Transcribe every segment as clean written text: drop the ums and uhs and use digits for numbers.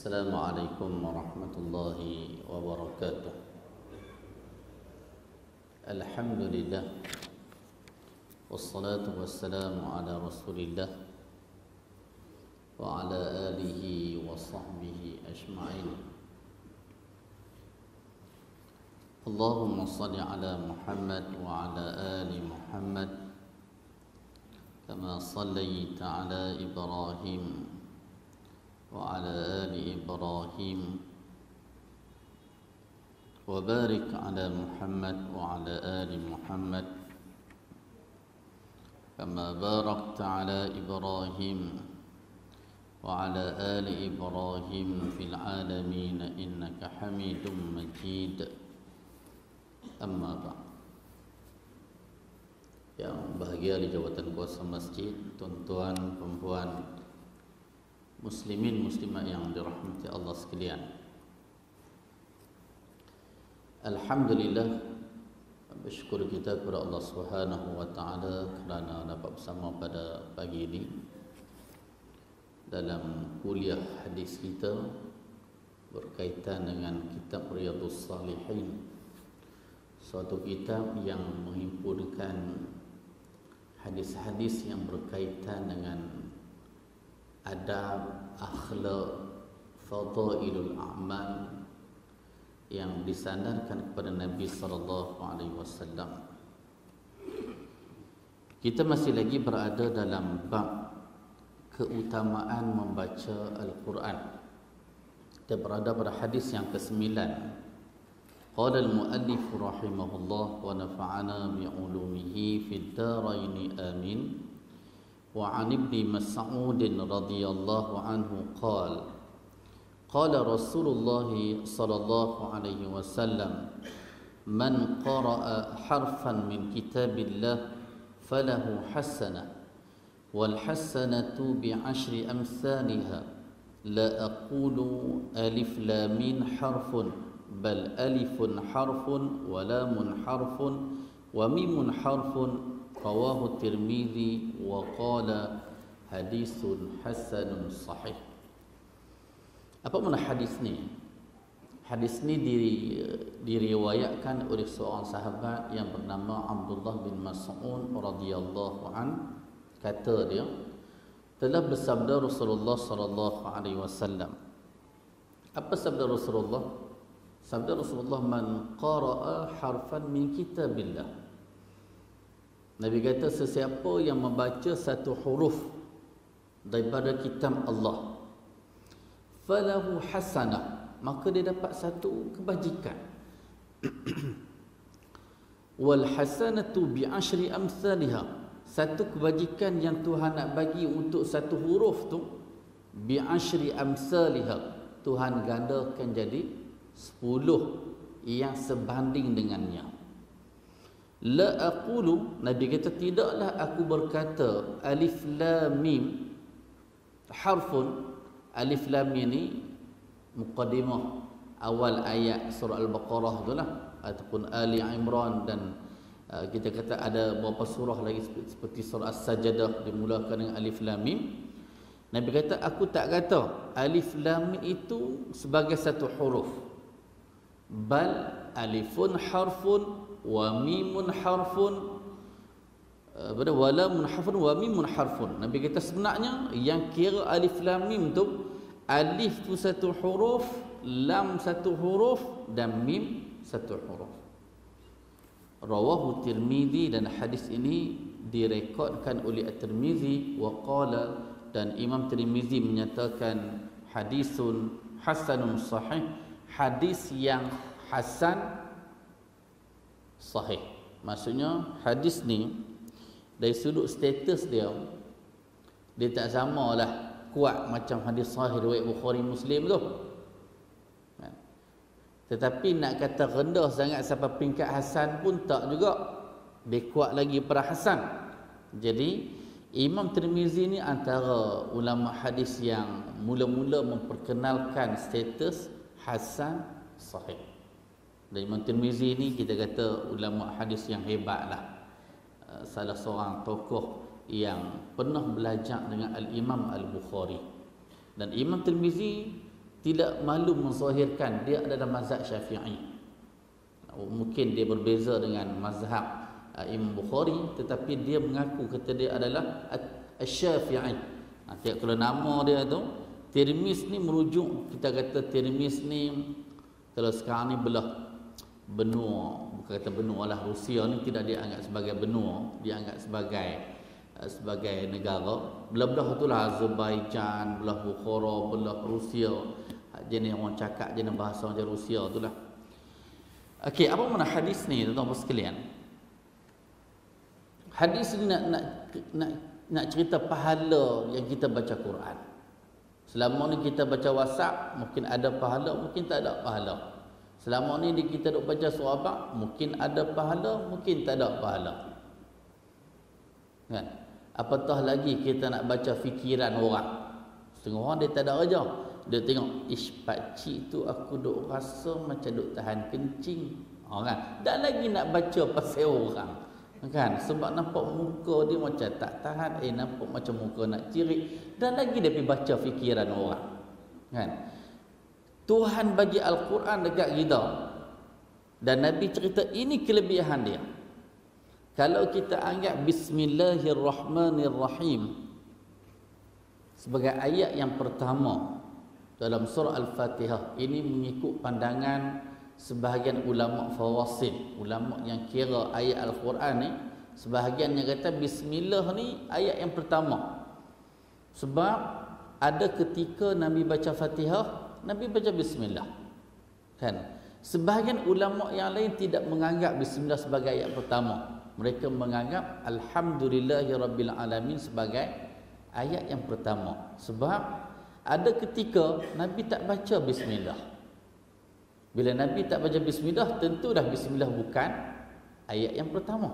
السلام عليكم ورحمة الله وبركاته. الحمد لله والصلاة والسلام على رسول الله وعلى آله وصحبه أجمعين. اللهم صل على محمد وعلى آل محمد كما صليت على إبراهيم وعلى آل إبراهيم وبارك على محمد وعلى آل محمد كما باركت على إبراهيم وعلى آل إبراهيم في العالمين إنك حميد مجيد. أما بعد. Yang bahagia di jawatan kuasa masjid, tuan-tuan, perempuan, muslimin muslimat yang dirahmati Allah sekalian. Alhamdulillah, bersyukur kita kepada Allah Subhanahu wa taala kerana dapat bersama pada pagi ini dalam kuliah hadis kita berkaitan dengan kitab Riyadhus Shalihin, suatu kitab yang menghimpunkan hadis-hadis yang berkaitan dengan adab, akhlak, fadailul a'mal yang disandarkan kepada Nabi sallallahu alaihi wasallam. Kita masih lagi berada dalam bab keutamaan membaca Al-Quran. Kita berada pada hadis yang ke-9. Qala al-muallif rahimahullah wa nafa'ana bi'ulumihi fid dharain amin. وعن ابن مسعود رضي الله عنه قال قال رسول الله صلى الله عليه وسلم من قرأ حرفا من كتاب الله فله حسنة والحسنة بعشر أمثالها لا أقول ألف لام حرف بل ألف حرف ولام حرف وميم حرف. Rawahu Tirmizi wa qala hadisun hasanun sahih. Apa makna hadis ni? Hadis ni diriwayatkan oleh seorang sahabat yang bernama Abdullah bin Mas'ud radhiyallahu an. Kata dia, telah bersabda Rasulullah sallallahu alaihi wasallam. Apa sabda Rasulullah? Sabda Rasulullah, man qara'a harfan min kitabillah. Nabi kata, sesiapa yang membaca satu huruf daripada kitab Allah, falahu hasanah, maka dia dapat satu kebajikan. Wal hasanatu bi ashri amsalha, satu kebajikan yang Tuhan nak bagi untuk satu huruf tu, bi ashri amsalha, Tuhan gandakan jadi 10 yang sebanding dengannya. La aqulu, Nabi kata, tidaklah aku berkata alif lam mim harfun. Alif lam mim ni muqaddimah awal ayat surah Al-Baqarah tu lah, ataupun Ali Imran, dan kita kata ada beberapa surah lagi seperti surah As-Sajdah dimulakan dengan alif lam mim. Nabi kata, aku tak kata alif lam mim itu sebagai satu huruf, bal alifun harfun wa mimun harfun wa lamun harfun wa mimun harfun. Nabi kata sebenarnya yang kira alif lam mim tu, alif tu satu huruf, lam satu huruf, dan mim satu huruf. Rawahu Tirmizi, dan hadis ini direkodkan oleh At-Tirmizi wa qala, dan Imam Tirmizi menyatakan hadisun hasanun sahih, hadis yang hasan sahih. Maksudnya hadis ni dari sudut status dia tak samalah kuat macam hadis sahih riwayat Bukhari Muslim tu. Tetapi nak kata rendah sangat sampai peringkat hasan pun tak juga, dia kuat lagi pada hasan. Jadi Imam Tirmizi ni antara ulama hadis yang mula-mula memperkenalkan status hasan sahih. Dan Imam Tirmizi ni kita kata ulama hadis yang hebat lah, salah seorang tokoh yang pernah belajar dengan Al-Imam Al-Bukhari. Dan Imam Tirmizi tidak malu menzahirkan dia adalah mazhab Syafi'i. Mungkin dia berbeza dengan mazhab Imam Bukhari, tetapi dia mengaku kata dia adalah Asy-Syafi'i. Kalau nama dia tu Tirmiz ni merujuk, kita kata Tirmiz ni kalau sekarang ni belah benua, bukan kata benua lah, Rusia ni tidak dianggap sebagai benua, dianggap sebagai negara. Belah-belah itulah Azerbaijan, belah Bukhara, belah Rusia. Jenis orang cakap jenis bahasa macam Rusia itulah. Okey, apa makna hadis ni tuan-tuan sekalian? Hadis ni nak cerita pahala yang kita baca Quran. Selama ni kita baca WhatsApp, mungkin ada pahala, mungkin tak ada pahala. Selama ni kita duk baca surah apa, mungkin ada pahala, mungkin tak ada pahala. Kan? Apatah lagi kita nak baca fikiran orang. Setengah orang dia tak ada kerja. Dia tengok, ish pakcik tu aku duk rasa macam duk tahan kencing. Kan? Dan lagi nak baca pasal orang. Kan? Sebab nampak muka dia macam tak tahan, nampak macam muka nak cirit. Dan lagi dia pergi baca fikiran orang. Kan? Tuhan bagi Al-Quran dekat kita, dan Nabi cerita ini kelebihan dia. Kalau kita anggap Bismillahirrahmanirrahim sebagai ayat yang pertama dalam surah Al-Fatihah, ini mengikut pandangan sebahagian ulama fawasil, ulama yang kira ayat Al-Quran ni, sebahagian yang kata Bismillah ni ayat yang pertama. Sebab ada ketika Nabi baca Fatihah, Nabi baca Bismillah. Kan? Sebahagian ulama yang lain tidak menganggap Bismillah sebagai ayat pertama. Mereka menganggap Alhamdulillahirabbil alamin sebagai ayat yang pertama. Sebab ada ketika Nabi tak baca Bismillah. Bila Nabi tak baca Bismillah, tentu dah Bismillah bukan ayat yang pertama.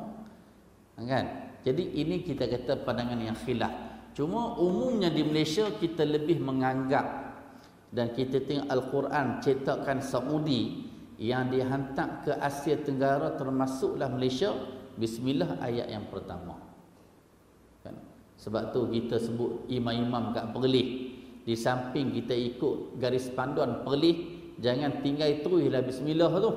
Kan? Jadi ini kita kata pandangan yang khilaf. Cuma umumnya di Malaysia kita lebih menganggap, dan kita tengok Al-Quran cetakan Saudi yang dihantar ke Asia Tenggara termasuklah Malaysia, Bismillah ayat yang pertama. Kan? Sebab tu kita sebut imam-imam kat Perlis, di samping kita ikut garis panduan Perlis, jangan tinggal teruslah Bismillah tu.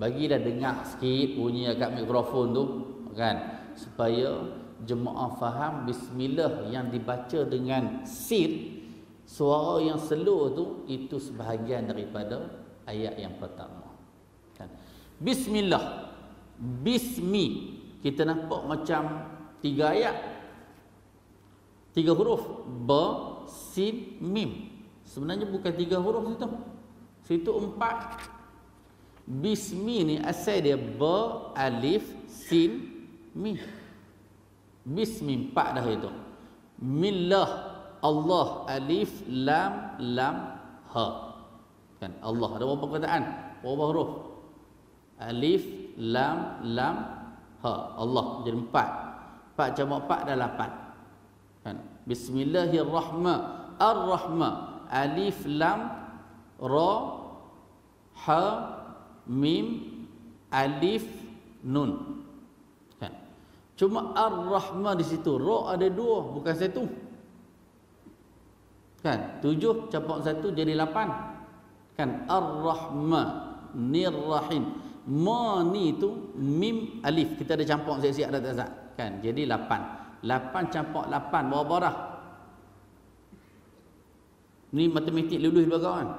Bagilah dengar sikit bunyi kat mikrofon tu, kan? Supaya jemaah faham Bismillah yang dibaca dengan sin, suara yang slow tu, itu sebahagian daripada ayat yang pertama. Kan? Bismillah, Bismi, kita nampak macam 3 ayat, 3 huruf, ba, sin, mim. Sebenarnya bukan 3 huruf situ. Situ 4. Bismi ni asal dia ba, alif, sin, mim. Bismi 4 dah itu. Millah, Allah, alif, lam, ha. Kan? Allah ada berapa perkataan? Berapa huruf? Alif, lam, ha. Allah jadi 4. 4 campur 4 dah 8. Kan? Bismillahirrahmanirrahim. Ar-Rahman. Alif, lam, ra, ha, mim, alif, nun. Kan? Cuma Ar-Rahman di situ, ra ada 2, bukan 1. Kan? 7 campur 1 jadi 8. Kan? Ar-Rahmanir-Rahim. Ma ni tu mim alif, kita ada campur siap-siap dah tak? Kan? Jadi 8. 8 campur 8 berapa dah? Ni matematik lulus dua kawan.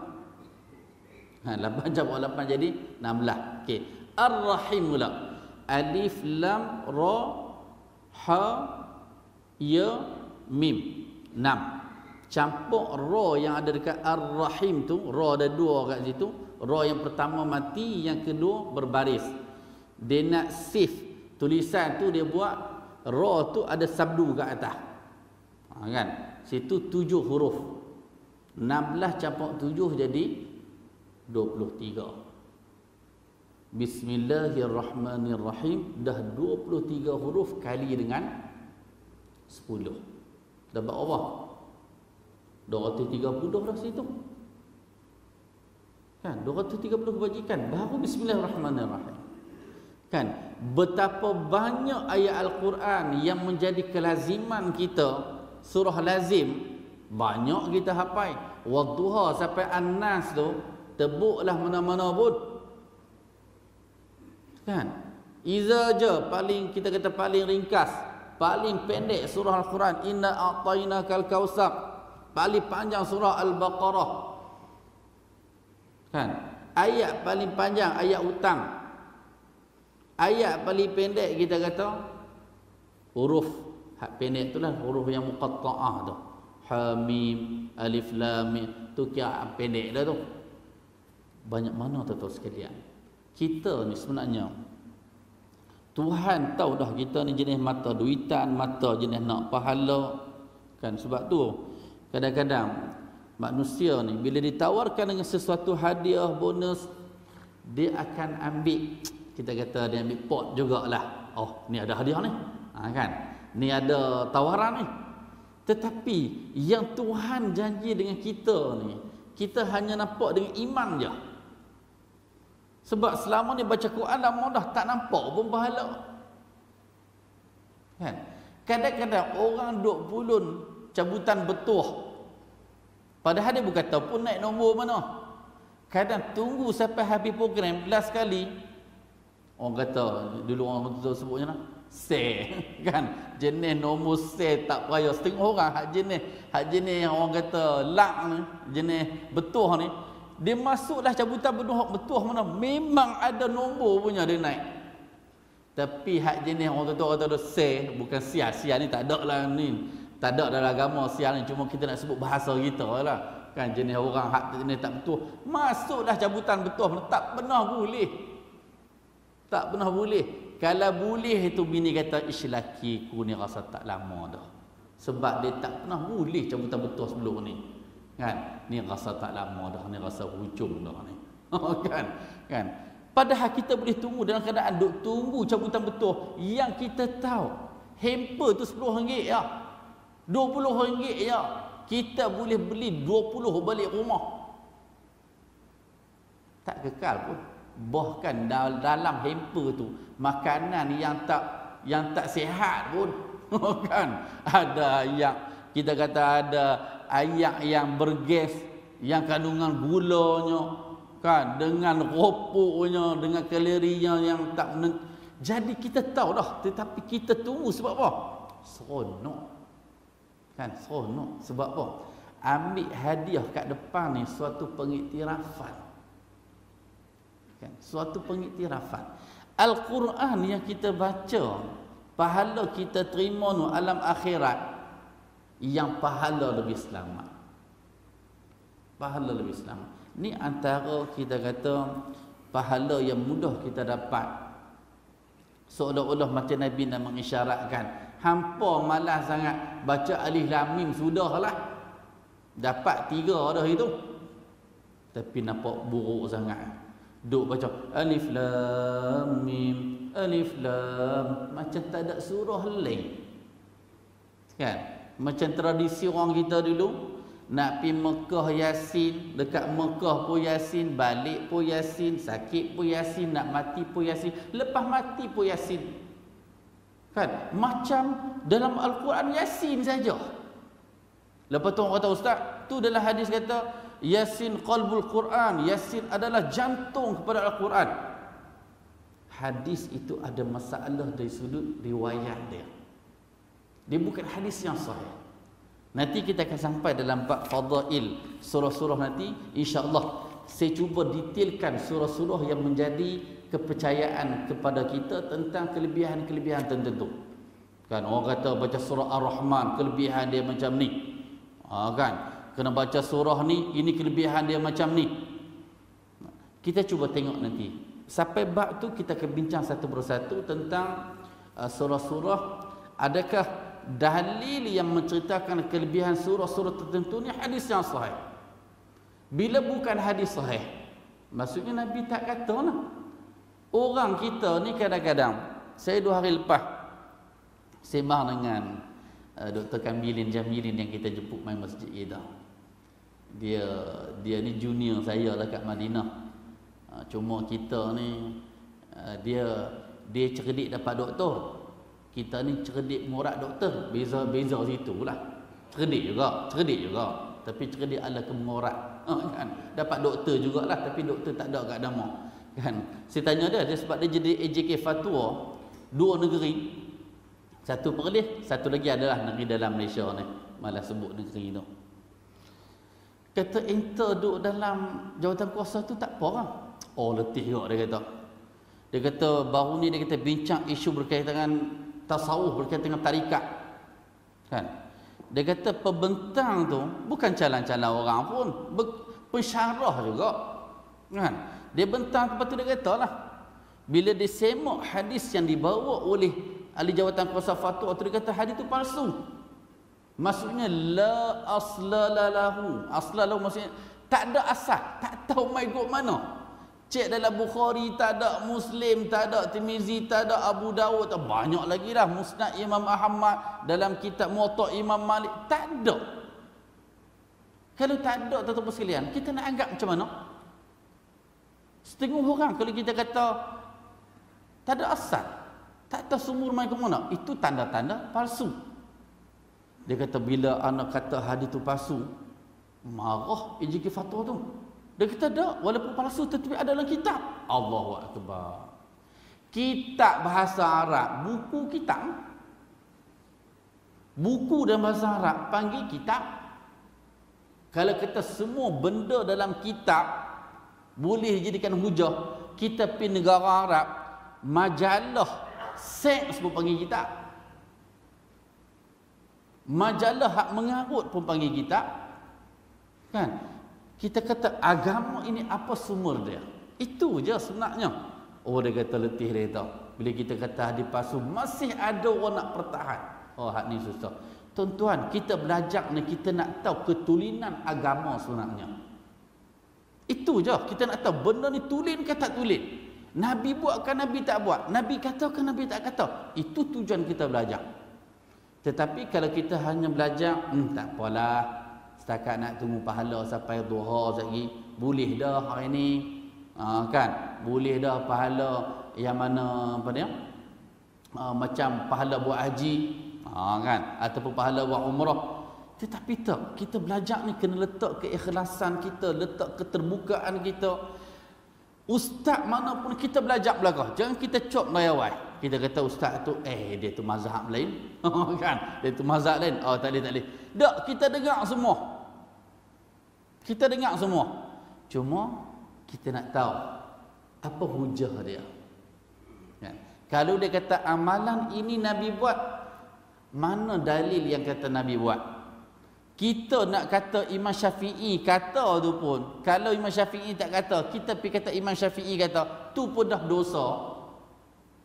8 campur 8 jadi 16. Okey. Ar-Rahim pula. Alif, lam, ra, ha, ya, mim. 6. Campur ra yang ada dekat Ar-Rahim tu, ra ada 2 kat situ. Ra yang pertama mati, yang kedua berbaris. Dia nak save tulisan tu, dia buat ra tu ada sabdu kat atas. Kan? Situ 7 huruf. 16 campur 7 jadi 23. Bismillahirrahmanirrahim dah 23 huruf kali dengan 10. Dapat apa? 230 dah situ. Kan? 230 kebajikan. Baru Bismillahirrahmanirrahim. Kan? Betapa banyak ayat Al-Quran yang menjadi kelaziman kita, surah lazim, banyak kita hafal. wadduha sampai An-Nas tu tebuklah mana-mana pun. Kan? Iza je paling kita kata paling ringkas, paling pendek surah Al-Quran, inna a'tainakal kautsar, paling panjang surah Al-Baqarah. Kan? Ayat paling panjang ayat hutang. Ayat paling pendek kita kata huruf hak pendek itulah huruf yang muqatta'ah tu. Hamim, alif lam mim tu kira pendek dah tu. Banyak mana tuan-tuan sekalian. Kita ni sebenarnya Tuhan tahu dah kita ni jenis mata duitan, mata jenis nak pahala. Kan sebab tu kadang-kadang manusia ni bila ditawarkan dengan sesuatu hadiah, bonus, dia akan ambil, kita kata dia ambil pot jugalah. Oh, ni ada hadiah ni. Kan? Ni ada tawaran ni. Tetapi yang Tuhan janji dengan kita ni, kita hanya nampak dengan iman je. Sebab selama ni baca Quran lama dah tak nampak pun pahala. Kan? Kadang-kadang orang duk pulun cabutan betuah. Padahal dia bukan tahu pun naik nombor mana. Kadang tunggu sampai habis program last kali. Orang kata dulu orang tu sebutnya lah, sale kan, jenis nombor sale tak payah setengah orang hak jenis orang kata lak ni, jenis betuah ni, dia masuklah cabutan betuah mana memang ada nombor punya dia naik. Tapi hak jenis orang kata sale, bukan sial ni tak ada lah ni, tak ada dalam agama sial ni, cuma kita nak sebut bahasa kita lah kan, jenis orang hak jenis tak betul masuklah cabutan betuah, tak pernah boleh. Tak pernah boleh. Kalau boleh itu bini kata islaki ku ni rasa tak lama dah. Sebab dia tak pernah boleh cabutan betul sebelum ni. Kan? Ni rasa tak lama dah, ni rasa hujung dah ni. Kan? Kan? Padahal kita boleh tunggu dalam keadaan duk tunggu cabutan betul yang kita tahu hamper tu RM10 ya. RM20 ya. Kita boleh beli 20 balik rumah. Tak kekal pun. Bahkan dalam hamper tu makanan yang tak sihat pun kan, ada yang kita kata ada ayak yang bergas, yang kandungan gulanya kan, dengan ropoknya, dengan kalorinya yang tak jadi kita tahu dah, tetapi kita tunggu sebab apa? Seronok kan, seronok sebab apa? Ambil hadiah kat depan ni suatu pengiktirafan kan, suatu pengiktirafan. Al-Quran yang kita baca, pahala kita terima nu alam akhirat, yang pahala lebih selamat. Pahala lebih selamat. Ni antara kita kata pahala yang mudah kita dapat. Seolah-olah macam Nabi nak mengisyaratkan, hampa malas sangat baca alif lam mim sudahlah. Dapat 3 dah itu. Tapi nampak buruk sangat. Duk baca alif lam mim, alif lam, macam tak ada surah lain. Kan? Macam tradisi orang kita dulu, nak pergi Mekah Yasin, dekat Mekah pun Yasin, balik pun Yasin, sakit pun Yasin, nak mati pun Yasin, lepas mati pun Yasin. Kan? Macam dalam Al-Quran Yasin saja. Lepas tu orang kata, ustaz, tu dalam hadis kata Yasin qalbul Quran, Yasin adalah jantung kepada Al-Quran. Hadis itu ada masalah dari sudut riwayat dia. Dia bukan hadis yang sahih. Nanti kita akan sampai dalam bab fadail surah-surah nanti, insya-Allah saya cuba detailkan surah-surah yang menjadi kepercayaan kepada kita tentang kelebihan-kelebihan tertentu. Kan orang kata baca surah Ar-Rahman kelebihan dia macam ni. Kan? Kena baca surah ni, ini kelebihan dia macam ni. Kita cuba tengok nanti. Sampai bab tu kita akan bincang satu persatu tentang surah-surah. Adakah dalil yang menceritakan kelebihan surah-surah tertentu ni hadis yang sahih? Bila bukan hadis sahih, maksudnya Nabi tak kata lah. Orang kita ni kadang-kadang, saya 2 hari lepas sembang dengan Dr. Kamilin Jamilin yang kita jemput main masjid kita. Dia ni junior saya lah kat Madinah. Cuma kita ni dia cerdik dapat doktor. Kita ni cerdik murat doktor. Beza situ lah. Cerdik juga. tapi cerdik ala kemengorat. Kan? Dapat doktor jugalah, tapi doktor tak ada kat Dama. Kan? Saya tanya dia sebab dia jadi AJK fatwa 2 negeri. Satu Perlis, satu lagi adalah negeri dalam Malaysia ni. Malah sebut negeri tu. Kata enter duduk dalam jawatan kuasa tu tak apa kan? Oh letih juga dia kata. Dia kata baru ni dia kata bincang isu berkaitan dengan tasawuf, berkaitan dengan tarikat. Kan? Dia kata pembentang tu bukan calon-calon orang pun, pensyarah juga. Kan? Dia bentang lepas tu dia kata lah. Bila dia semak hadis yang dibawa oleh ahli jawatan kuasa fatwa tu, dia kata hadis tu palsu. Maksudnya la asla lahu. Asla lahu maksudnya tak ada asal, tak tahu mai go mana. Cek dalam Bukhari tak ada, Muslim tak ada, Tirmizi tak ada, Abu Dawud tak, banyak lagi dah, Musnad Imam Ahmad, dalam kitab Muwatta Imam Malik tak ada. Kalau tak ada tuan-tuan sekalian, kita nak anggap macam mana? Setengah orang kalau kita kata tak ada asal, tak tahu sumur mai ke mana, itu tanda-tanda palsu. Dia kata bila anak kata hadis tu palsu, marah AJK fatwa tu. Dia kata tak, walaupun palsu tetapi ada dalam kitab. Allahu Akbar. Kitab bahasa Arab, buku kitab. Buku dalam bahasa Arab panggil kitab. Kalau kata semua benda dalam kitab boleh dijadikan hujah, kita pergi negara Arab, majalah seks pun panggil kitab. Majalah hak mengarut pun panggil kitab. Kan? Kita kata agama ini apa sumber dia? Itu je sebenarnya. Oh dia kata letih dia tahu. Bila kita kata hadis palsu masih ada orang nak pertahan. Oh hak ni susah. Tuan-tuan, kita belajar ni kita nak tahu ketulinan agama sebenarnya. Itu je. Kita nak tahu benda ni tulen ke tak tulen. Nabi buat ke Nabi tak buat? Nabi kata ke Nabi tak kata? Itu tujuan kita belajar. Tetapi kalau kita hanya belajar, tak apalah, setakat nak tunggu pahala sampai duha lagi, boleh dah hari ni, kan? Boleh dah pahala yang mana apa dia? Macam pahala buat haji, kan? Ataupun pahala buat umrah. Tetapi tak, kita belajar ni kena letak keikhlasan kita, letak keterbukaan kita. Ustaz mana pun kita belajar belakang. Jangan kita cop layawai. Kita kata ustaz tu dia tu mazhab lain. Kan? Dia tu mazhab lain. Oh tak boleh. Tak, kita dengar semua. Kita dengar semua. Cuma kita nak tahu apa hujah dia. Kan? Kalau dia kata amalan ini Nabi buat, mana dalil yang kata Nabi buat? Kita nak kata Imam Syafi'i kata tu pun, kalau Imam Syafi'i tak kata, kita pergi kata Imam Syafi'i kata, tu pun dah dosa.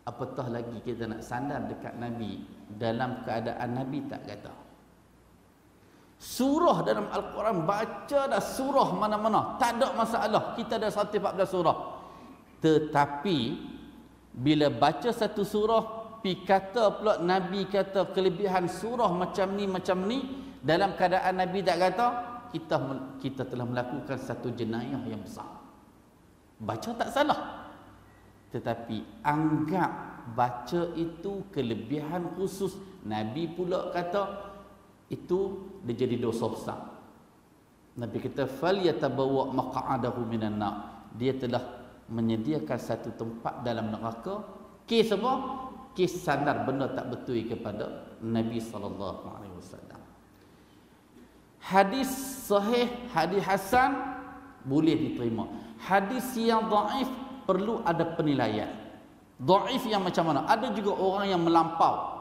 Apatah lagi kita nak sandar dekat Nabi dalam keadaan Nabi tak kata. Surah dalam Al-Quran, baca dah surah mana-mana, tak ada masalah. Kita ada 114 surah. Tetapi bila baca satu surah, pi kata pula Nabi kata kelebihan surah macam ni, dalam keadaan Nabi tak kata, kita telah melakukan satu jenayah yang besar. Baca tak salah, tetapi anggap baca itu kelebihan khusus. Nabi pula kata itu dia jadi dosa besar. Nabi kata falyatabawwa maq'adahu minan nar. Dia telah menyediakan satu tempat dalam neraka. Kes apa? Kes sandar benda tak betul kepada Nabi sallallahu alaihi wasallam. Hadis sahih, hadis hasan boleh diterima. Hadis yang dhaif perlu ada penilaian. Dhaif yang macam mana? Ada juga orang yang melampau.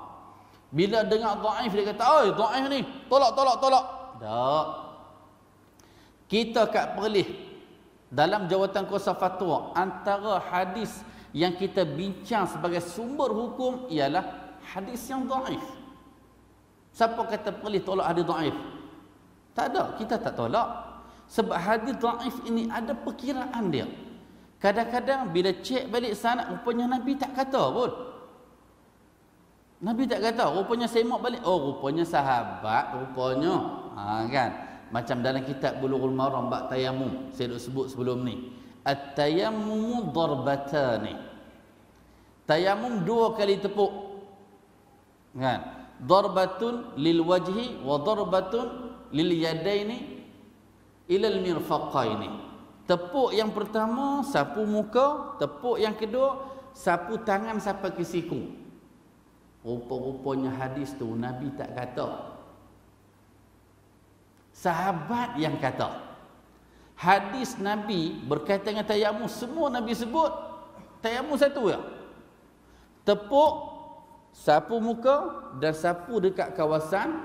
Bila dengar dhaif dia kata, "Oi, dhaif ni, tolak." Tak. Kita kat Perlis dalam jawatan kuasa fatwa, antara hadis yang kita bincang sebagai sumber hukum ialah hadis yang dhaif. Siapa kata Perlis tolak hadis dhaif? Tak ada, kita tak tolak. Sebab hadis dhaif ini ada perkiraan dia. Kadang-kadang bila cek balik sanad, rupanya Nabi tak kata pun. Nabi tak kata, rupanya semak balik. Oh, rupanya sahabat, rupanya. Kan? Macam dalam kitab Bulughul Maram bab tayamum, saya dah sebut sebelum ni. At-tayammumu darbatani. Tayamum 2 kali tepuk. Kan? Darbatun lil wajhi wa darbatun lil yadaini ilal mirfaqaini. Tepuk yang pertama sapu muka, tepuk yang kedua sapu tangan sampai ke siku. Rupa-rupanya hadis tu Nabi tak kata, sahabat yang kata. Hadis Nabi berkaitan dengan tayamum, semua Nabi sebut tayamum satu ya. Tepuk, sapu muka dan sapu dekat kawasan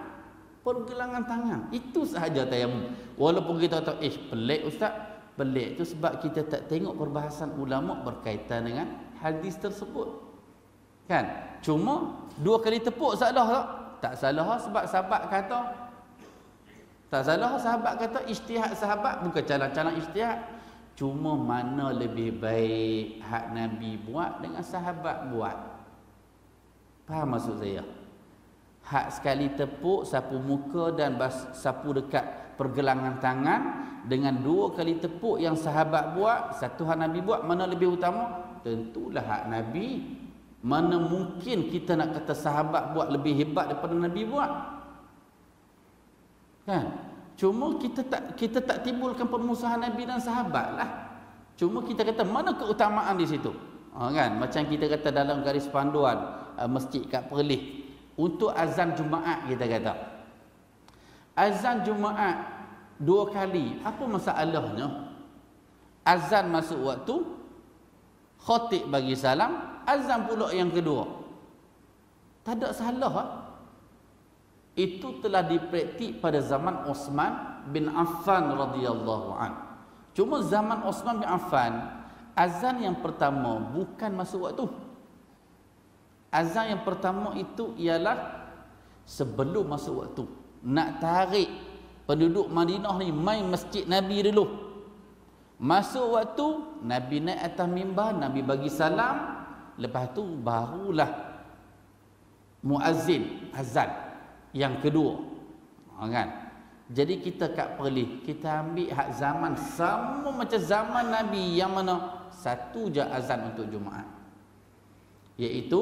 pergelangan tangan. Itu sahaja tayamum. Walaupun kita tahu, pelik ustaz. Pelik itu sebab kita tak tengok perbahasan ulama berkaitan dengan hadis tersebut. Kan? Cuma 2 kali tepuk salah tak? Tak salah sebab sahabat kata. Tak salah sahabat kata, ijtihad sahabat bukan calang-calang ijtihad. Cuma mana lebih baik hak Nabi buat dengan sahabat buat. Faham maksud saya? Hak sekali tepuk, sapu muka dan sapu dekat pergelangan tangan, dengan 2 kali tepuk yang sahabat buat, satu hak Nabi buat, mana lebih utama? Tentulah hak Nabi. Mana mungkin kita nak kata sahabat buat lebih hebat daripada Nabi buat? Kan? Cuma kita tak timbulkan permusuhan Nabi dan sahabat lah. Cuma kita kata mana keutamaan di situ? Kan? Macam kita kata dalam garis panduan masjid kat Perlis, untuk azan Jumaat kita kata, azan Jumaat 2 kali, apa masalahnya? Azan masuk waktu, khatib bagi salam, azan pula yang kedua. Tak ada salah. Itu telah dipraktik pada zaman Osman bin Affan radhiyallahu an. Cuma zaman Osman bin Affan, azan yang pertama bukan masuk waktu. Azan yang pertama itu ialah sebelum masuk waktu. Nak tarik penduduk Madinah ni main masjid Nabi dulu. Masuk waktu, Nabi naik atas mimbar, Nabi bagi salam, lepas tu barulah muazzin azan yang kedua. Kan? Jadi kita kat Perlis, kita ambil hak zaman sama macam zaman Nabi, yang mana satu je azan untuk Jumaat. Iaitu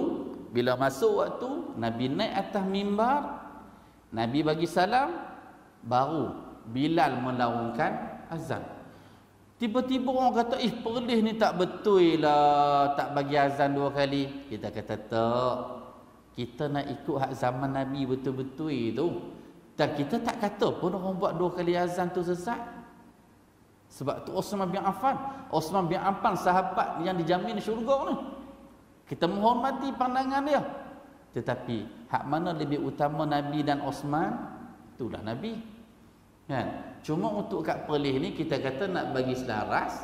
bila masuk waktu, Nabi naik atas mimbar, Nabi bagi salam, baru Bilal melaungkan azan. Tiba-tiba orang kata, Perlis ni tak betul lah, tak bagi azan 2 kali. Kita kata tak. Kita nak ikut hak zaman Nabi betul-betul itu. Dan kita tak kata pun orang buat 2 kali azan tu sesat. Sebab tu Osman bin Affan. Osman bin Affan sahabat yang dijamin syurga ni. Kita menghormati pandangan dia. Tetapi hak mana lebih utama Nabi dan Osman? Itulah Nabi. Kan? Cuma untuk kat Perlis ni kita kata nak bagi selaras,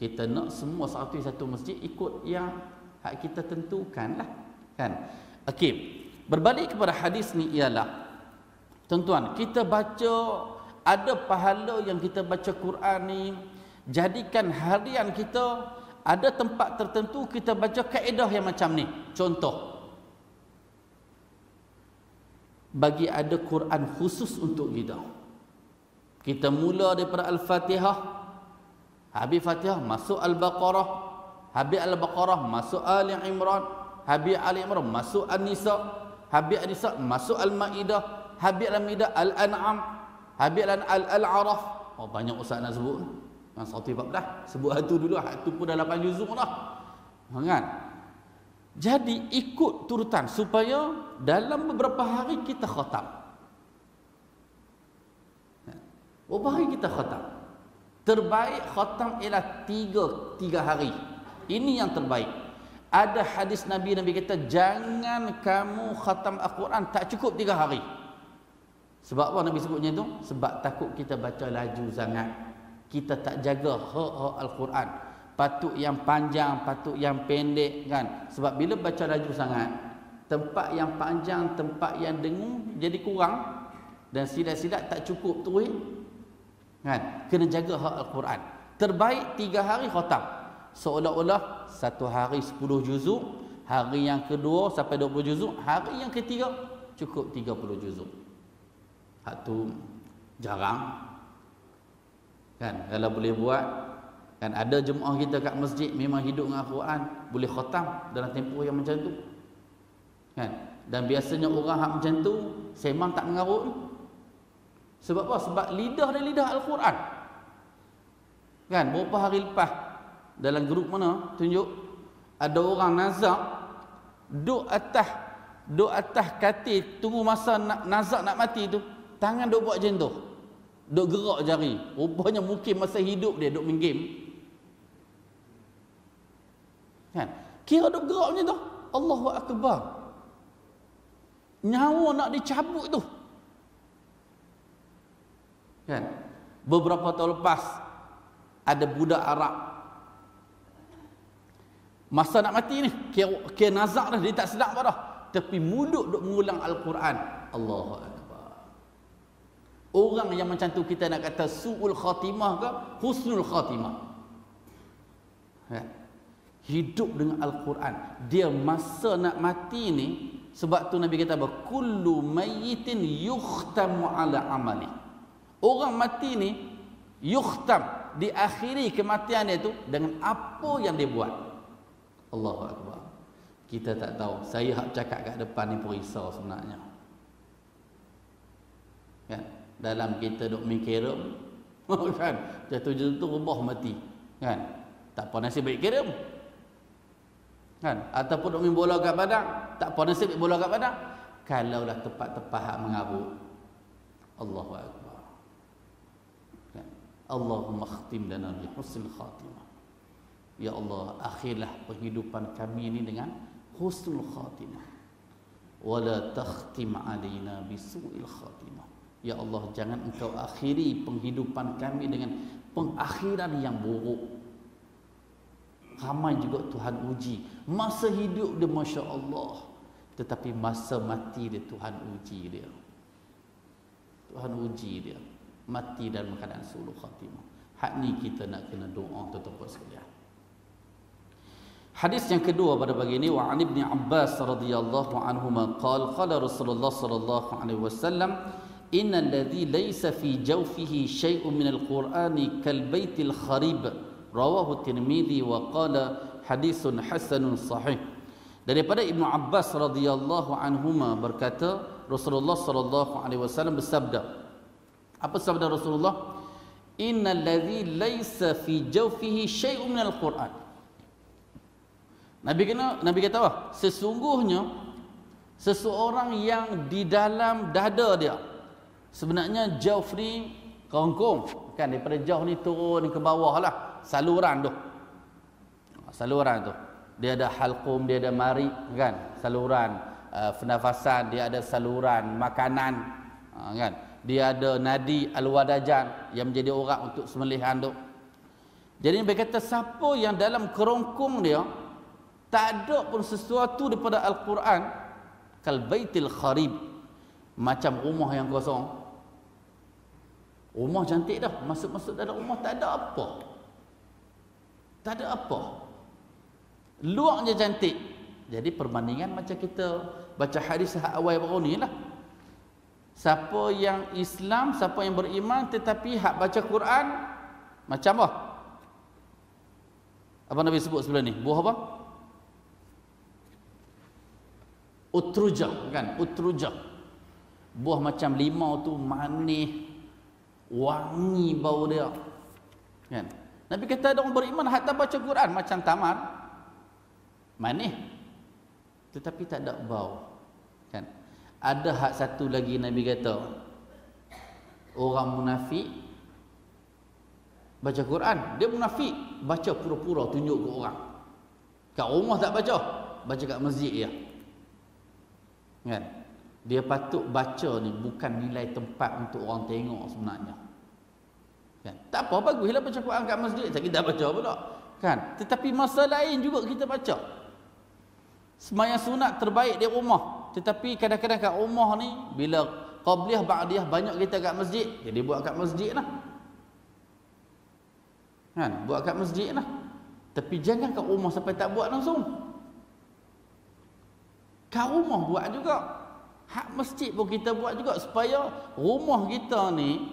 kita nak semua satu masjid ikut yang hak kita tentukan lah. Kan? Okey. Berbalik kepada hadis ni ialah, tuan-tuan, kita baca, ada pahala yang kita baca Quran ni, jadikan harian kita, ada tempat tertentu kita baca kaedah yang macam ni. Contoh, bagi ada Quran khusus untuk kita. Kita mula daripada Al-Fatihah, habis Fatihah masuk Al-Baqarah, habis Al-Baqarah masuk Ali Imran, habis Ali Imran masuk An-Nisa, habis An-Nisa masuk Al-Maidah, habis Al-Maidah Al-An'am, habis Al-A'raf. Oh, banyak ustaz nak sebut. Yang 114 sebut satu dulu, satu pun dah 8 juzuk dah. Kan? Jadi ikut turutan supaya dalam beberapa hari kita khatam. Beberapa hari kita khatam. Terbaik khatam ialah 3 hari. Ini yang terbaik. Ada hadis Nabi kata, jangan kamu khatam Al-Quran tak cukup 3 hari. Sebab apa Nabi sebutnya itu? Sebab takut kita baca laju sangat. Kita tak jaga hak Al-Quran. Patut yang panjang, patut yang pendek, kan? Sebab bila baca laju sangat, tempat yang panjang, tempat yang dengung jadi kurang, dan silat-silat tak cukup tu, kan? Kena jaga hak Al-Quran. Terbaik 3 hari khatam. Seolah-olah 1 hari 10 juzuk, hari yang kedua sampai 20 juzuk, hari yang ketiga cukup 30 juzuk. Hak tu jarang. Kan, kalau boleh buat, kan ada jemaah kita kat masjid memang hidup dengan Al-Quran, boleh khatam dalam tempoh yang macam tu. Kan? Dan biasanya orang hak macam tu semang tak mengarut. Sebab apa? Sebab lidah dia lidah Al-Quran. Kan, beberapa hari lepas dalam grup mana tunjuk ada orang nazak duduk atas katil tunggu masa nazak nak mati tu, tangan duk buat macam tu, duk gerak jari. Rupanya mungkin masa hidup dia duk main game. Kan, kira duk gerak macam tu. Allahu Akbar. Nyawa nak dicabut tu. Kan, beberapa tahun lepas ada budak Arab, masa nak mati ni, kira nazak dah, dia tak sedap apa dah, tapi mulut duk mengulang Al-Quran. Allahu Akbar. Orang yang macam tu kita nak kata su'ul khatimah ke husnul khatimah? Kan? Hidup dengan Al-Quran. Dia masa nak mati ni, sebab tu Nabi kata apa? Kullu mayyitin yukhtamu ala amali. Orang mati ni yukhtam, diakhiri kematian dia tu dengan apa yang dia buat. Allahu Akbar. Kita tak tahu. Saya hak cakap kat depan ni pun risau sebenarnya. Kan? Dalam kita duk mikir kan, jatuh-jatuh rubah mati. Kan? Tak apa nasib baik kirim. Kan? Ataupun duk main bola kat padang, tak apa nasib baik bola kat padang. Kalau dah tepat-tepat hak mengarut. Allahu Akbar. Kan? Allahumma khtim lana bi husnil khatimah. Ya Allah, akhirlah penghidupan kami ini dengan husnul khatimah. Wala takhtim alaina bisu'il khatimah. Ya Allah, jangan engkau akhiri penghidupan kami dengan pengakhiran yang buruk. Ramai juga Tuhan uji. Masa hidup dia Masya Allah, tetapi masa mati dia Tuhan uji dia. Tuhan uji dia. Mati dalam keadaan su'ul khatimah. Hak ni kita nak kena doa tuan-tuan sekalian. Hadis yang kedua pada pagi ini, wa an Ibnu Abbas radhiyallahu anhuma qala Rasulullah sallallahu alaihi wasallam, innal ladzi laysa fi jawfihi syai'un minal qur'ani kal baitil kharib, rawahu Tirmidzi wa qala hadisun hasanun sahih. Daripada Ibnu Abbas radhiyallahu anhuma berkata, Rasulullah sallallahu alaihi wasallam bersabda. Apa sabda Rasulullah? Innal ladzi laysa fi jawfihi syai'un minal qur'an. Nabi kata apa? Sesungguhnya seseorang yang di dalam dada dia, sebenarnya jauf ni kerongkong, kan, daripada jauh ni turun ke bawah lah, saluran tu. Saluran tu. Dia ada halqum, dia ada mari, kan? Saluran pernafasan, dia ada saluran makanan, kan? Dia ada nadi al-wadajan yang menjadi orang untuk sembelihan tu. Jadi Nabi kata siapa yang dalam kerongkong dia tak ada pun sesuatu daripada Al-Quran, kal baitil kharib, macam rumah yang kosong. Rumah cantik dah, masuk-masuk dalam rumah tak ada apa. Tak ada apa. Luarnya cantik. Jadi perbandingan macam kita baca hadis awal baru ni lah. Siapa yang Islam, siapa yang beriman tetapi hak baca Quran macam apa? Apa Nabi sebut sebelum ni? Buah apa? Utrujah, kan? Utrujah. Buah macam limau tu manis, wangi bau dia. Kan? Nabi kata ada orang beriman hatta baca Quran macam tamar, manis tetapi tak ada bau. Kan? Ada hak satu lagi Nabi kata, orang munafik baca Quran, dia munafik, baca pura-pura tunjuk ke orang. Kat rumah tak baca, baca kat masjid ya. Kan? Dia patut baca ni bukan nilai tempat untuk orang tengok sebenarnya. Kan? Tak apa, baguslah baca Quran kat masjid, tak kita baca pula. Kan? Tetapi masa lain juga kita baca. Sembahyang sunat terbaik di rumah, tetapi kadang-kadang kat rumah ni bila qabliyah ba'diyah banyak kita kat masjid, jadi buat kat masjid lah. Kan? Buat kat masjid lah. Tapi jangan kat rumah sampai tak buat langsung. Kat rumah buat juga. Hak masjid pun kita buat juga supaya rumah kita ni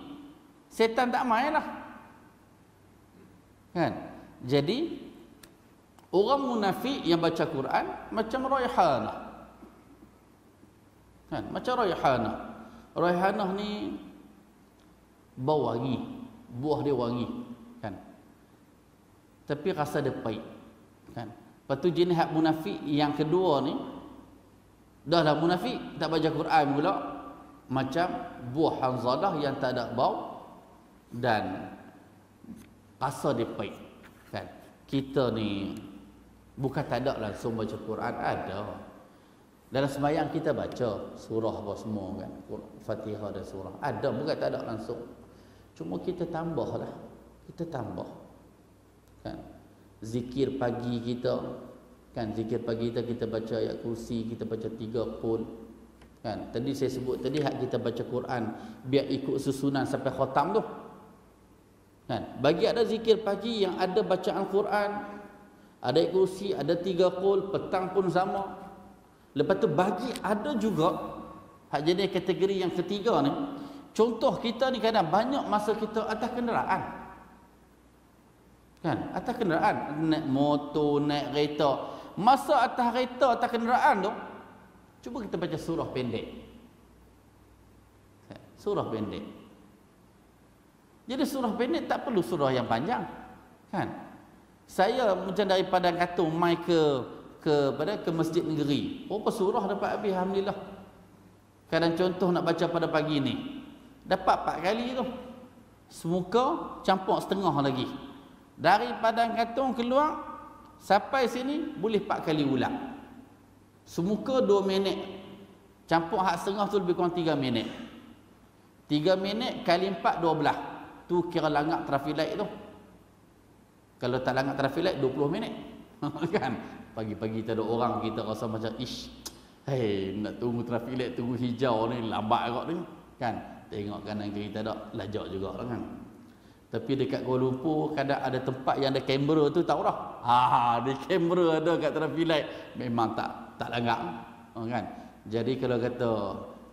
setan tak main lah. Kan? Jadi orang munafik yang baca Quran macam raihanah. Kan? Macam raihanah. Raihanah ni bau wangi, buah dia wangi, kan? Tapi rasa dia pahit, kan? Lepas tu jenis hak munafik yang kedua ni, dah lah munafik, tak baca Quran pula, macam buah hanzalah yang tak ada bau dan rasa dia pahit, kan? Kita ni bukan tak ada langsung baca Quran, ada. Dalam sembahyang kita baca surah apa semua, kan? Fatihah dan surah. Ada, bukan tak ada langsung. Cuma kita tambahlah. Kita tambah. Kan? Zikir pagi kita, kan? Zikir pagi kita baca ayat kursi, kita baca 3 qul. Kan? Tadi saya sebut tadi hak kita baca Quran biar ikut susunan sampai khatam tu. Kan? Bagi ada zikir pagi yang ada bacaan Quran, ada ayat kursi, ada 3 qul, petang pun sama. Lepas tu bagi ada juga hak jenis kategori yang ketiga ni. Contoh kita ni kadang banyak masa kita atas kenderaan. Kan? Atas kenderaan, naik motor, naik kereta. Masa atas kereta, atas kenderaan tu, cuba kita baca surah pendek. Surah pendek. Jadi surah pendek tak perlu surah yang panjang. Kan? Saya macam dari Padang Katung mai ke Masjid Negeri. Berapa surah dapat habis, alhamdulillah. Kadang contoh nak baca pada pagi ni, dapat 4 kali tu. Semuka campur setengah lagi. Dari Padang Katung keluar sampai sini boleh 4 kali ulang. Semuka 2 minit. Campur hak setengah tu lebih kurang 3 minit. 3 minit kali 4 12. Tu kira langgar traffic light tu. Kalau tak langgar traffic light 20 minit. Kan? Pagi-pagi tak ada orang, kita rasa macam nak tunggu traffic light, tunggu hijau ni lambat agak ni, kan? Tengok kanan kiri tak ada, lajak juga lah, kan? Tapi dekat Kuala Lumpur kadang ada tempat yang ada kamera tu, tahu dah. Ada kamera ada kat traffic light, memang tak langgar, kan? Jadi kalau kata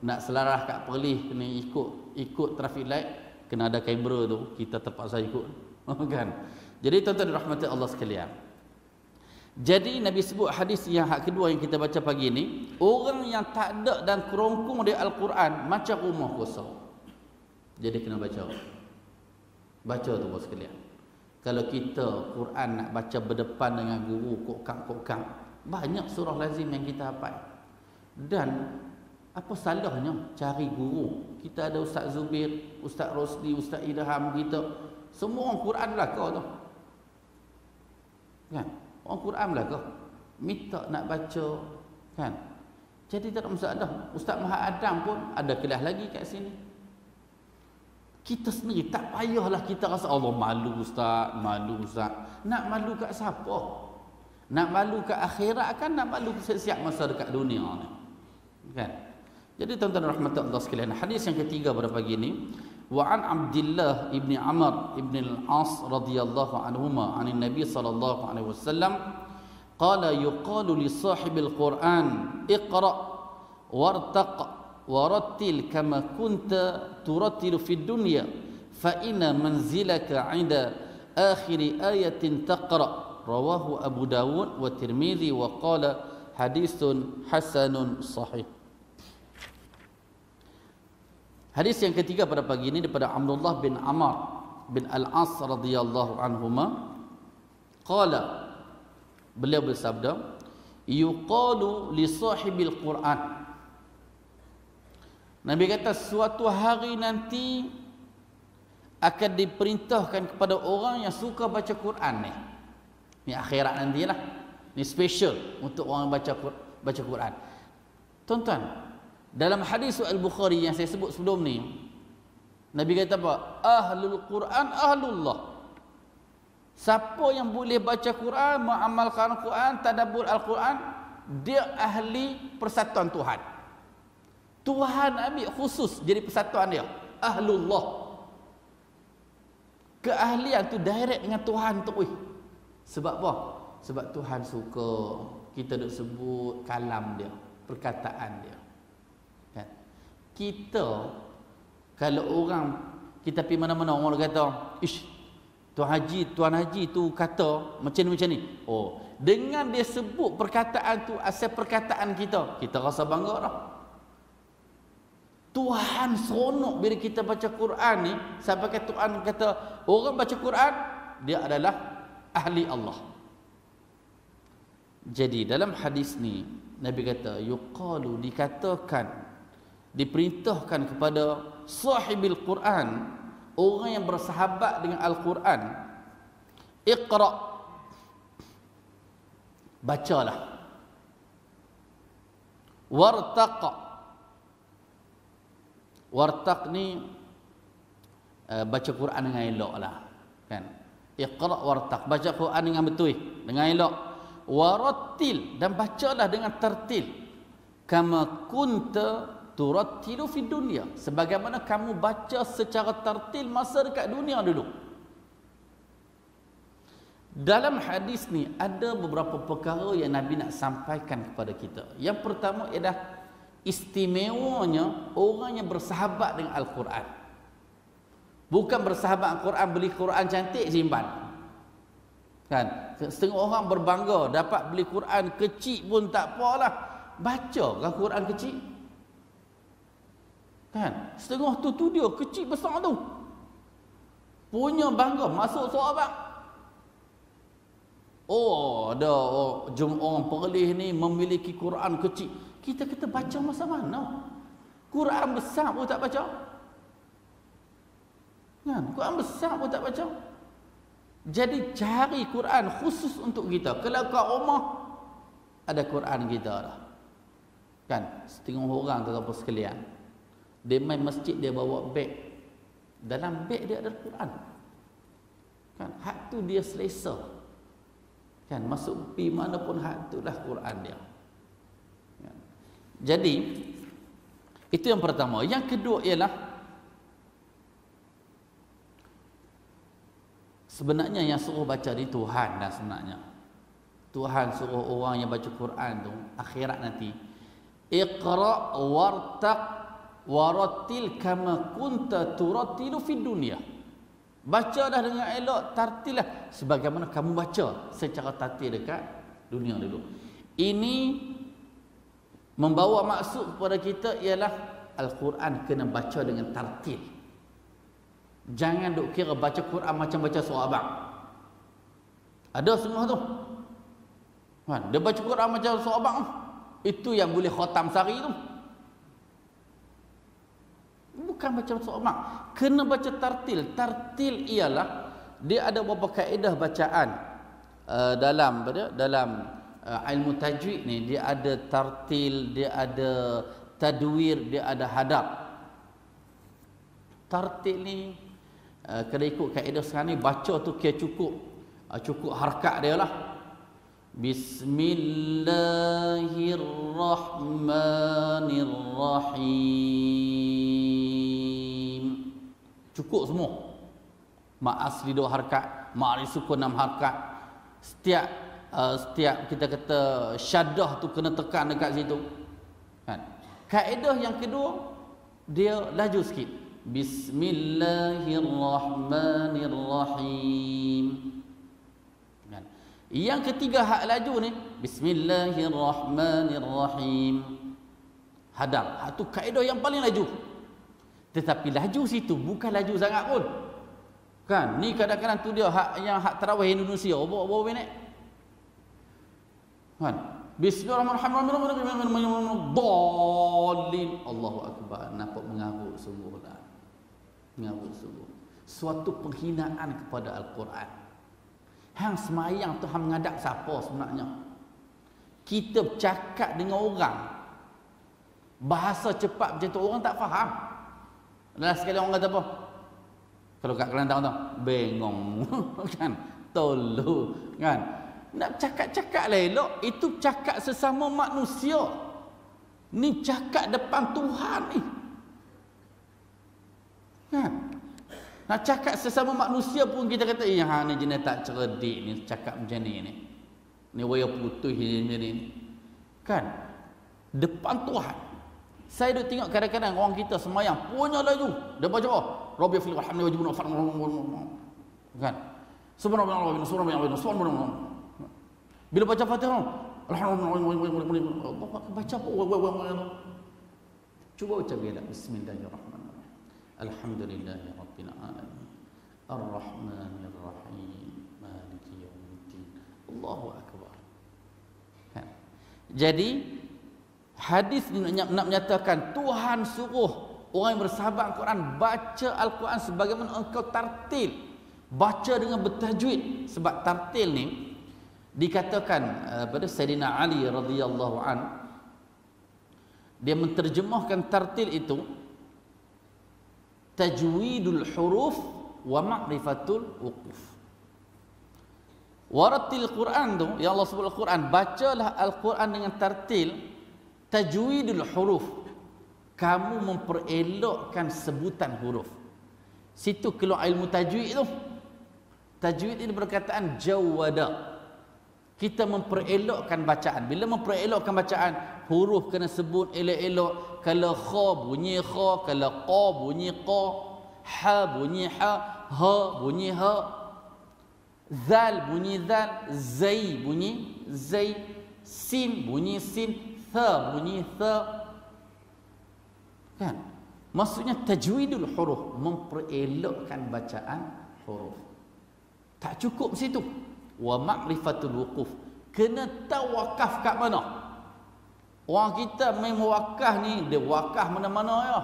nak selaras kat Perlis ni ikut traffic light, kena ada kamera tu, kita terpaksa ikut, kan? Jadi tuan-tuan rahmati Allah sekalian. Jadi Nabi sebut hadis yang hak kedua yang kita baca pagi ni, orang yang tak ada dan kerongkong di Al-Quran macam rumah kosong. Jadi kena baca. Baca tu bos sekalian. Kalau kita Quran nak baca berdepan dengan guru kokang-kokang, banyak surah lazim yang kita hafal. Dan apa salahnya cari guru? Kita ada Ustaz Zubir, Ustaz Rosli, Ustaz Ilham kita. Semua orang Quran belaka tu. Kan? Orang Quran belaka. Minta nak baca, kan? Jadi tak ada masalah. Ustaz Mahad Adam pun ada kelas lagi kat sini. Kita sendiri tak payahlah kita rasa Allah malu Ustaz, malu Ustaz. Nak malu kat siapa? Nak malu kat akhirat kan, nak malu siap masa dekat dunia ni. Kan? Jadi tuan-tuan rahmatullah sekalian, hadis yang ketiga pada pagi ini, wa an Abdullah ibni Amr ibn al-As radhiyallahu anhuma anin Nabi sallallahu alaihi wasallam qala yuqalu li sahibil Quran iqra wartaq warattil kama kunta turattilu fid dunya fa inna manzilaka 'inda akhir ayatin taqra rawahu Abu Dawud wa Tirmizi wa qala haditsun hasanun sahih. Hadis yang ketiga pada pagi ini daripada Abdullah bin Amr bin Al-As radhiyallahu anhuma qala, beliau bersabda, yuqalu li sahibil Quran. Nabi kata suatu hari nanti akan diperintahkan kepada orang yang suka baca Quran ni. Ni akhirat nantilah. Ni special untuk orang baca Quran. Tuan-tuan, dalam hadis Al-Bukhari yang saya sebut sebelum ni, Nabi kata apa? Ahlul Quran ahlullah. Siapa yang boleh baca Quran, mengamalkan Quran, tadabbur Al-Quran, dia ahli persatuan Tuhan. Tuhan ambil khusus jadi persatuan dia. Ahlullah. Keahlian tu direct dengan Tuhan tu. Sebab apa? Sebab Tuhan suka kita duk sebut kalam dia, perkataan dia. Kan? Kita kalau orang kita pergi mana-mana orang kata, "Ish, Tuan Haji tu kata macam ni." Oh, dengan dia sebut perkataan tu asal perkataan kita rasa bangga dah. Tuhan seronok bila kita baca Quran ni, sampai ke Tuhan kata orang baca Quran dia adalah ahli Allah. Jadi dalam hadis ni Nabi kata yuqalu, dikatakan, diperintahkan kepada sahibil Quran, orang yang bersahabat dengan Al-Quran, iqra, bacalah, wartaq. Wartaq ni baca Quran dengan elok lah, kan? Iqra wartaq, baca Quran dengan betul, dengan elok. Warattil, dan bacalah dengan tertil. Kama kunta turattilu fid dunya, sebagaimana kamu baca secara tertil masa dekat dunia dulu. Dalam hadis ni ada beberapa perkara yang Nabi nak sampaikan kepada kita. Yang pertama ialah istimewanya orang yang bersahabat dengan Al-Quran. Bukan bersahabat Al-Quran beli Quran cantik simpan, kan? Setengah orang berbangga dapat beli Quran kecil pun tak apalah, baca kan Quran kecil, kan? Setengah tu dia kecil besar tu punya bangga masuk sahabat. Oh, ada orang perlih ni memiliki Quran kecil. Kita baca masa mana? Quran besar pun tak baca. Kan? Quran besar pun tak baca. Jadi cari Quran khusus untuk kita. Kalau kat rumah ada Quran kita dah. Kan? Setengah orang tu apa sekalian, dia main masjid dia bawa beg. Dalam beg dia ada Quran. Kan? Hak tu dia selesa. Kan? Masuk pi mana pun hak tu lah Quran dia. Jadi itu yang pertama. Yang kedua ialah sebenarnya yang suruh baca ni Tuhan dah sebenarnya. Tuhan suruh orang yang baca Quran tu akhirat nanti, iqra wartaq warattil kama kunta turattilu fid dunya. Bacalah dengan elok, tartilah sebagaimana kamu baca secara tartil dekat dunia dulu. Ini membawa maksud kepada kita ialah Al-Quran kena baca dengan tartil. Jangan duk kira baca Quran macam baca surah abang. Ada semua tu, kan? Dia baca Quran macam surah abang, itu yang boleh khatam sehari tu. Bukan baca surah abang, kena baca tartil. Tartil ialah dia ada beberapa kaedah bacaan dalam ilmu tajwid ni. Dia ada tartil, dia ada tadwir, dia ada hadab. Tartil ni kalau ikut kaedah sekarang ni, baca tu kira cukup harakat dia lah. Bismillahirrahmanirrahim, cukup semua. Mak asli 2 harakat, mak asli sukun 6 harakat. Setiap kita kata syaddah tu kena tekan dekat situ, kan? Kaedah yang kedua dia laju sikit. Bismillahirrahmanirrahim, kan? Yang ketiga hak laju ni Bismillahirrahmanirrahim, hadam. Hak tu kaedah yang paling laju. Tetapi laju situ bukan laju sangat pun, kan? Ni kadang-kadang tu dia hak tarawih Indonesia berapa minit, kan? Bismillahirrahmanirrahim, dalil, Allahu akbar. Nampak mengarut sungguh lah, mengarut sungguh. Suatu penghinaan kepada Al-Quran. Hang semayang tu hang mengadap siapa sebenarnya? Kita bercakap dengan orang bahasa cepat macam tu, orang tak faham. Dan sekali orang kata apa? Kalau kat Kelantan tu bengong kan, tolong, kan? Nak cakap-cakap lah elok, itu cakap sesama manusia. Ni cakap depan Tuhan ni, kan? Nak cakap sesama manusia pun kita kata, ni jenis tak cerdik ni, cakap macam ni waya putih ni, kan? Depan Tuhan. Saya duk tengok kadang-kadang orang kita semayang punya laju, dia baca apa? Rabbi fil warhamni wajibuna kan? Subhanallah subhanallah. Bila baca Fatihah, alhamdulillah, baca apa? Cuba ucap bila bismillahirrahmanirrahim. Alhamdulillahirabbil alamin. Ar-Rahmanir-Rahim. Maliki yaumiddin. Allahu akbar. Kan? Jadi hadis nak menyatakan Tuhan suruh orang yang bersahabat Al-Quran baca Al-Quran sebagaimana engkau tartil, baca dengan bertajwid. Sebab tartil ni dikatakan pada Sayyidina Ali radhiyallahu an, dia menterjemahkan tartil itu tajwidul huruf wa ma'rifatul wuquf. Waratil Quran tu, ya Allah sebut Al-Quran, bacalah Al-Quran dengan tartil tajwidul huruf. Kamu memperelokkan sebutan huruf. Situ keluar ilmu tajwid tu. Tajwid ini perkataan jawada. Kita memperelokkan bacaan. Bila memperelokkan bacaan, huruf kena sebut elok-elok. Kalau kha bunyi kha, kalau qa bunyi qa, ha bunyi ha, ha bunyi ha, zal bunyi zal, zai bunyi zai, sin bunyi sin, tha bunyi tha. Kan? Maksudnya tajwidul huruf, memperelokkan bacaan huruf. Tak cukup situ. Wa ma'rifatul wuquf, kena tahu wakaf kat mana. Orang kita main wakaf ni, dia wakaf mana-mana ya.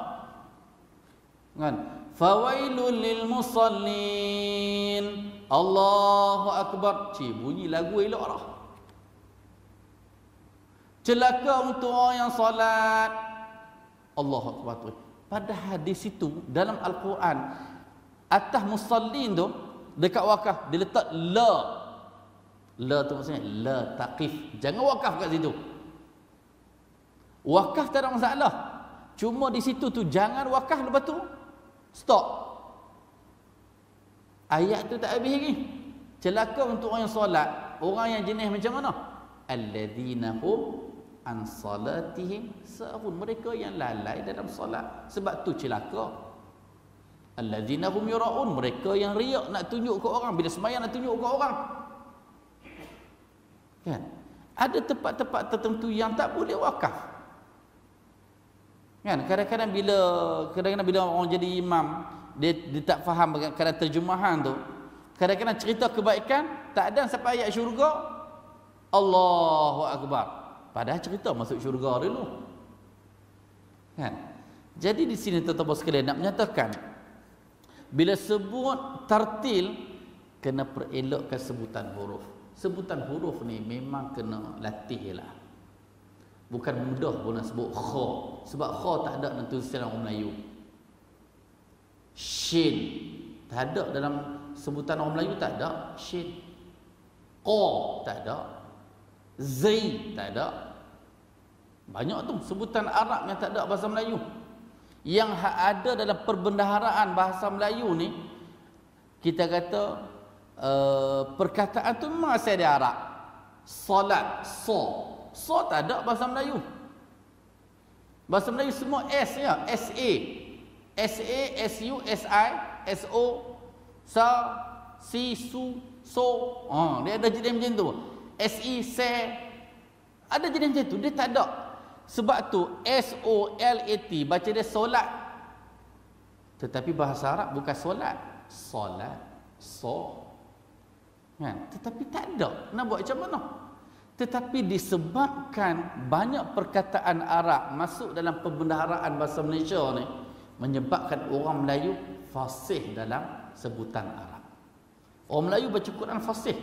Kan? Fawailul lil musallin. Allahu akbar. Bunyi lagu elok dah. Celaka untuk orang yang solat. Allahu akbar tu. Pada hadis itu dalam Al-Quran, atas musallin tu dekat wakaf dia letak la. La tu maksudnya la taqif. Jangan wakaf kat situ. Wakaf tak ada masalah. Cuma di situ tu jangan wakaf, lepas tu stop. Ayat tu tak habis lagi. Celaka untuk orang yang solat. Orang yang jenis macam mana? Alladzina hum an salatihim sahun. Mereka yang lalai dalam solat. Sebab tu celaka. Alladzina hum yura'un. Mereka yang riak, nak tunjuk ke orang. Bila sembahyang nak tunjuk ke orang. Kan? Ada tempat-tempat tertentu yang tak boleh wakaf. Kan? Kadang-kadang bila orang jadi imam, dia tak faham kadang terjemahan tu. Kadang-kadang cerita kebaikan, tak ada sampai ayat syurga, Allahu akbar. Padahal cerita masuk syurga dulu. Kan? Jadi di sini tuan-tuan sekalian nak menyatakan, bila sebut tartil, kena perelokkan sebutan huruf. Sebutan huruf ni memang kena latih lah. Bukan mudah pun nak sebut kha. Sebab kha tak ada dalam tulisan orang Melayu. Shin tak ada dalam sebutan orang Melayu, tak ada shin. Qa tak ada. Zai tak ada. Banyak tu sebutan Arab yang tak ada bahasa Melayu. Yang ada dalam perbendaharaan bahasa Melayu ni, kita kata perkataan tu memang asal dari Arab. Solat, so tak ada bahasa Melayu. Bahasa Melayu semua S ya, SA, SU, SI, SO, sa, si, su, so. Dia ada jenis macam tu. SE, se. Ada jenis macam tu. Dia tak ada. Sebab tu SOLAT baca dia solat. Tetapi bahasa Arab bukan solat. Solat, so. Kan? Tetapi tak ada. Nak buat macam mana? Tetapi disebabkan banyak perkataan Arab masuk dalam perbendaharaan bahasa Malaysia ni, menyebabkan orang Melayu fasih dalam sebutan Arab. Orang Melayu baca Quran fasih.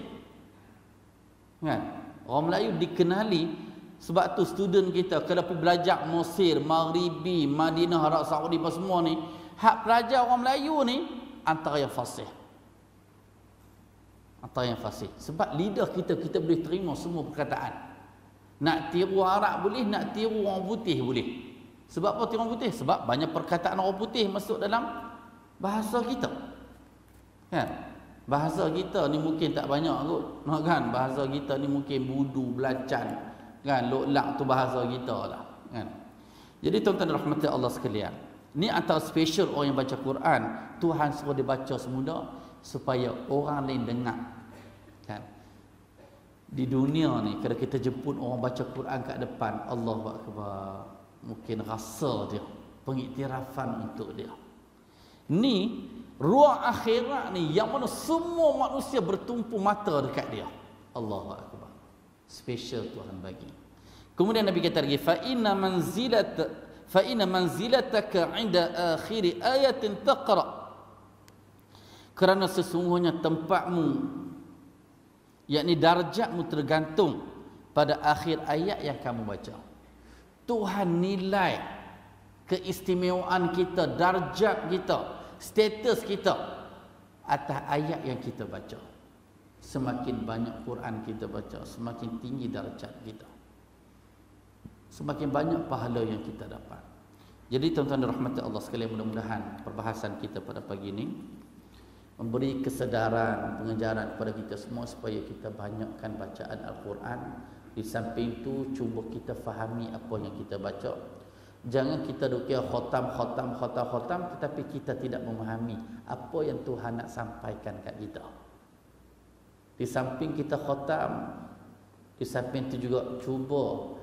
Kan? Orang Melayu dikenali. Sebab tu student kita kalau pergi belajar Mesir, Maghribi, Madinah, Arab Saudi apa semua ni, hak pelajar orang Melayu ni antara yang fasih. Antara yang fasih. Sebab lidah kita boleh terima semua perkataan. Nak tiru Arab boleh, nak tiru orang putih boleh. Sebab apa tiru orang putih? Sebab banyak perkataan orang putih masuk dalam bahasa kita. Kan? Bahasa kita ni mungkin tak banyak kot. Kan? Bahasa kita ni mungkin budu, belacan. Kan? Lok-lak tu bahasa kita lah. Kan? Jadi tuan-tuan rahmati Allah sekalian, ni antara special orang yang baca Quran. Tuhan suruh dia baca semula supaya orang lain dengar. Kan? Di dunia ni kalau kita jemput orang baca Quran kat depan, Allahu akbar, mungkin rasa dia pengiktirafan untuk dia. Ni ruang akhirat ni yang mana semua manusia bertumpu mata dekat dia. Allahu akbar. Special Tuhan bagi. Kemudian Nabi kata lagi, fa inna manzilataka 'inda akhir ayatin taqra. Kerana sesungguhnya tempatmu, yakni darjatmu tergantung pada akhir ayat yang kamu baca. Tuhan nilai keistimewaan kita, darjat kita, status kita atas ayat yang kita baca. Semakin banyak Quran kita baca, semakin tinggi darjat kita, semakin banyak pahala yang kita dapat. Jadi tuan-tuan dan rahmati Allah sekalian, mudah-mudahan perbahasan kita pada pagi ini memberi kesedaran, pengejaran kepada kita semua supaya kita banyakkan bacaan Al-Quran. Di samping itu, cuba kita fahami apa yang kita baca. Jangan kita duk kira khatam, tetapi kita tidak memahami apa yang Tuhan nak sampaikan kat kita. Di samping kita khatam, di samping itu juga cuba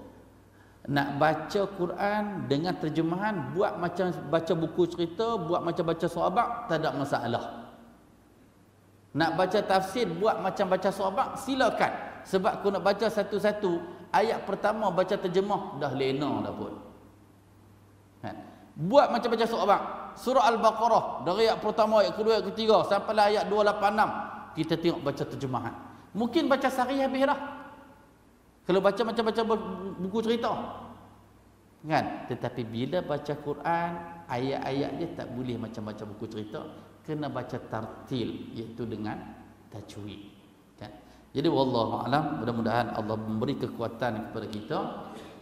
nak baca Quran dengan terjemahan, buat macam baca buku cerita, buat macam baca sahabat, tak ada masalah. Nak baca tafsir, buat macam baca sahabat, silakan. Sebab kau nak baca satu-satu, ayat pertama baca terjemah, dah lena dah pun. Buat macam baca sahabat. Surah Al-Baqarah, dari ayat pertama, ayat kedua, ayat ketiga, sampailah ayat 286, kita tengok baca terjemahan. Mungkin baca sehari habis dah. Kalau baca macam baca buku cerita. Kan? Tetapi bila baca Quran, ayat-ayat dia tak boleh macam baca buku cerita. Kena baca tartil, iaitu dengan tajwid. Kan? Jadi wallahu alam, mudah-mudahan Allah memberi kekuatan kepada kita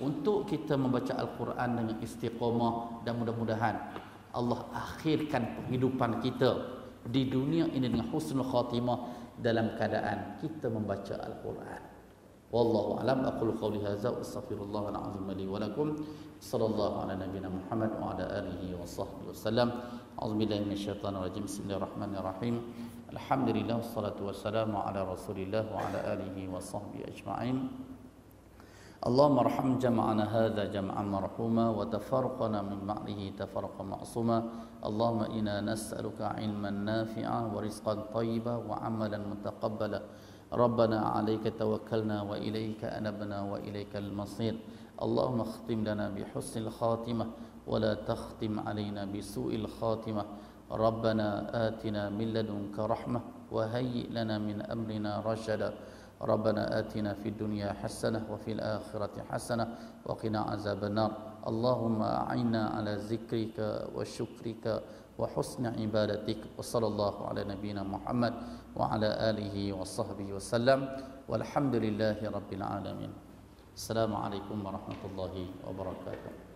untuk kita membaca Al-Quran dengan istiqamah, dan mudah-mudahan Allah akhirkan penghidupan kita di dunia ini dengan husnul khatimah dalam keadaan kita membaca Al-Quran. Wallahu alam, aqulu qawli hadza wa astaghfirullahal azim li wa lakum. Sallallahu ala nabiyyina Muhammad wa ala alihi wa sahbihi wasallam. A'udzubillahi minasyaitonir rajim. Bismillahirrahmanirrahim. Alhamdulillah wassalatu wassalamu ala Rasulillah wa ala alihi wa sahbihi ajma'in. Allahumma arham jama'ana hadza jam'an marhuma wa tafarraqana min ba'dihi tafarruqan ma'suma. Allahumma inna nas'aluka 'ilman nafi'a wa rizqan thayyiban wa 'amalan mutaqabbala. Rabbana 'alaika tawakkalna wa ilaika anabna wa ilaikal masir. Allahumma khtim lana bi husnil khatimah wa la takhtim 'alaina bi su'il khatimah. Rabbana atina min ladunka rahmah wa hayyi' lana min amrina rashada. Rabbana atina fid dunya hasanah wa fil akhirati hasanah wa qina azabannar. Allahumma a'inna ala zikrika wa syukrika wa husni ibadatik. Wa sallallahu ala nabiyyina Muhammad wa ala alihi wa sahbihi wasallam. Walhamdulillahi rabbil alamin. Assalamualaikum warahmatullahi wabarakatuh.